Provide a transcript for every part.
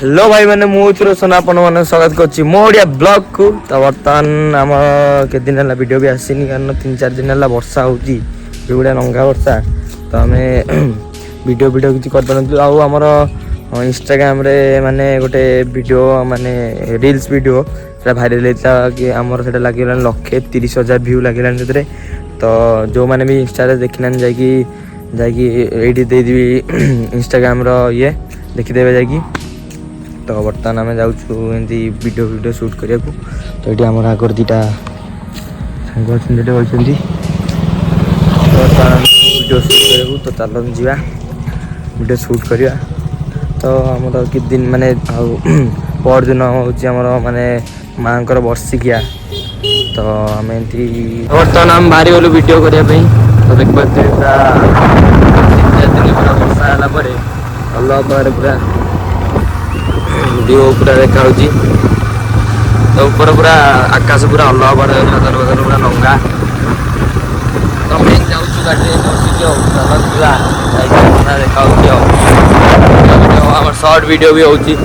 Hello भाई मैंने मुझे रोशन आपण मैंने स्वागत कर मोड़िया ब्लॉग को। तो बर्तमान आम के दिन है वीडियो भी आसनी कारण 3-4 दिन है वर्षा होगा लंगा वर्षा। तो आम वीडियो किसी कर आमर इंस्टाग्राम रे माने गोटे वीडियो माने रील्स वीडियो भाइराल होता कि आमर से लगे 1,30,000 व्यू लगे। तो जो मैंने भी इंस्टा देखना जाकि देदेवी इंस्टाग्राम ये देखीदे जाकि। तो बर्तमान आम जाऊँ वीडियो शूट करने को। तो ये आम आगर दीटा सांग अच्छे बच्चे बर्तमान वीडियो शूट करूँ। तो चलो जा वीडियो शूट करवा। तो आमर कि दिन माने पर दिन हूँ माने माँ वर्षिकिया। तो आम बर्तमान आम बाहरी गलु वीडियो करने। तो देख पाते पूरा 3-4 दिन पूरा वर्षा है अलग प्रकार पूरा वीडियो पूरा देखा। तो ऊपर पूरा आकाश पूरा अलग प्रकार पूरा लंगा। तो मैं जाऊँ गाड़ी देखा शॉर्ट वीडियो भी होची।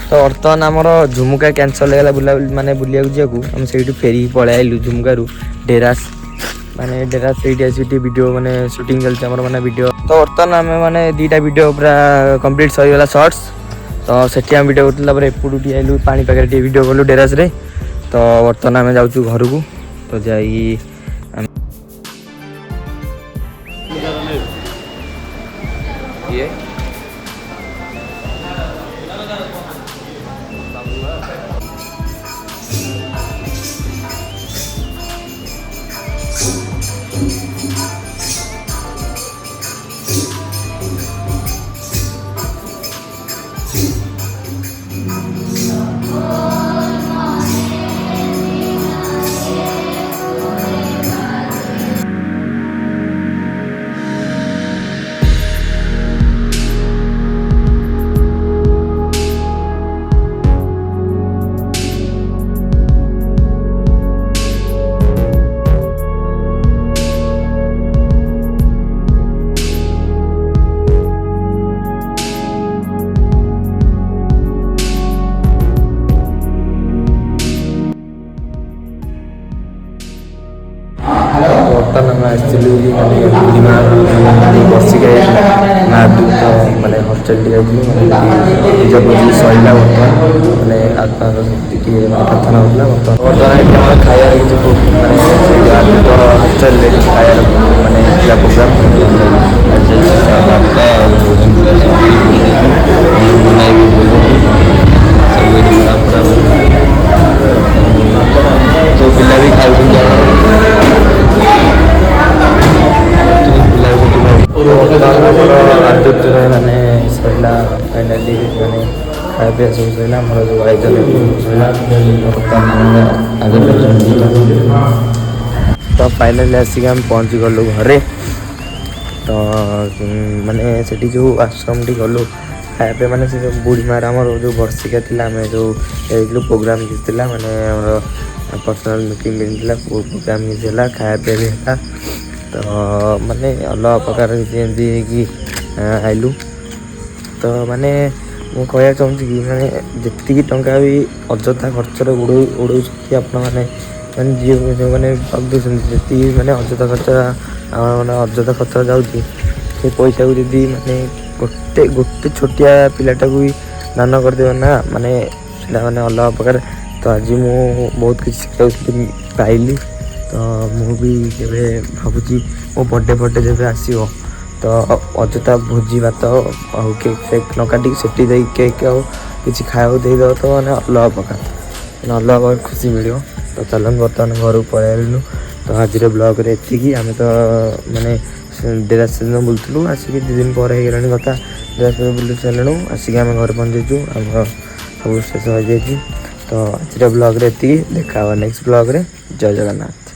तो बर्तमान आमर झुमुका कैंसल होगा बुला माने बुलिया जाकू आम से फेरी पलि आइलु झुमुकारु डेरास माने डेरास से वीडियो माने शूटिंग चलती आमर माने वीडियो। तो बर्तमान आम माने 2टा वीडियो पूरा कंप्लीट सहीगला शॉर्ट्स। तो सेठी आम वीडियो करते एपटू टी आइलु पानी पाखे वीडियो कलु डेरास रे। तो बर्तमान आम जाऊँ घर को। तो जाई ये बर्तमान आम आसलु वर्षिका ना माने हस्टेल निज पूजी सरला बर्तमान मैंने आत्मा प्रार्थना होता। बर्तमान खाया हस्टेल खाया माने प्रोग्राम तो पिला भी खाऊ माने सरला फाइनाली माने खाया पीया सब सरला मोर जो आयोजन सरला। तो फाइनाली आसिक आम पहुँची गलु घरे। तो माने सेठी जो आश्रम टी गलु खाया पे माने से बुढ़ी मार आमर जो वर्षिका थी आम जो प्रोग्राम किसी माने पर्सनाल मीटिंग मिलता प्रोग्राम किसी खाया पे भी है। तो माने अलग प्रकार कि आइलु। तो माने मु कहया चाहूँ कि माने जी टंका भी अजथा खर्च उड़ौ आपने जी जो मैंने जी मैंने अजथा खर्च मैंने अजथा खर्च जाऊँगी से पैसा को जी माने गोटे गोटे छोटिया पिलाटा को भी दान करदे ना माने मैंने अलग प्रकार। तो आज मु बहुत किसी शिक्षा पाइली। तो मु भी भावुँ मो बर्थडे जब आसो तो अଯଥା भोजी भात ଆଉ କେକ୍ ଫେକ୍ ନ କାଟିକି ସେଠି ଦେଇ କେକ୍ ଆଉ କିଛି ଖାଇବାକୁ ଦେଇଦେବ ତ ମାନେ ଅଲଗା ପ୍ରକାର ଅଲଗା ଖୁସି ମିଳିବ। ତ ଚାଲନ୍ତୁ ବର୍ତ୍ତମାନ ଘରକୁ ପଳେଇ ଆସିଲୁ। ତ ଆଜିର ବ୍ଲଗ୍ରେ ଏତିକି। ଆମେ ତ ମାନେ ଡେରାସ ଦିନ ବୁଲୁଥିଲୁ, ଆସିକି 2 ଦିନ ପରେ ହେଇଗଲାଣି କଥା ଡେରାସ ବୁଲି ସାରିଲୁଣୁ। ଆସିକି ଆମେ ଘରେ ପହଞ୍ଚିଛୁ, ଆମର ସବୁ ଶେଷ ହୋଇଯାଇଛି। ତ ଆଜିର ବ୍ଲଗ୍ରେ ଏତିକି, ଦେଖା ହେବ ନେକ୍ସଟ ବ୍ଲଗ୍ରେ। ଜୟ ଜଗନ୍ନାଥ।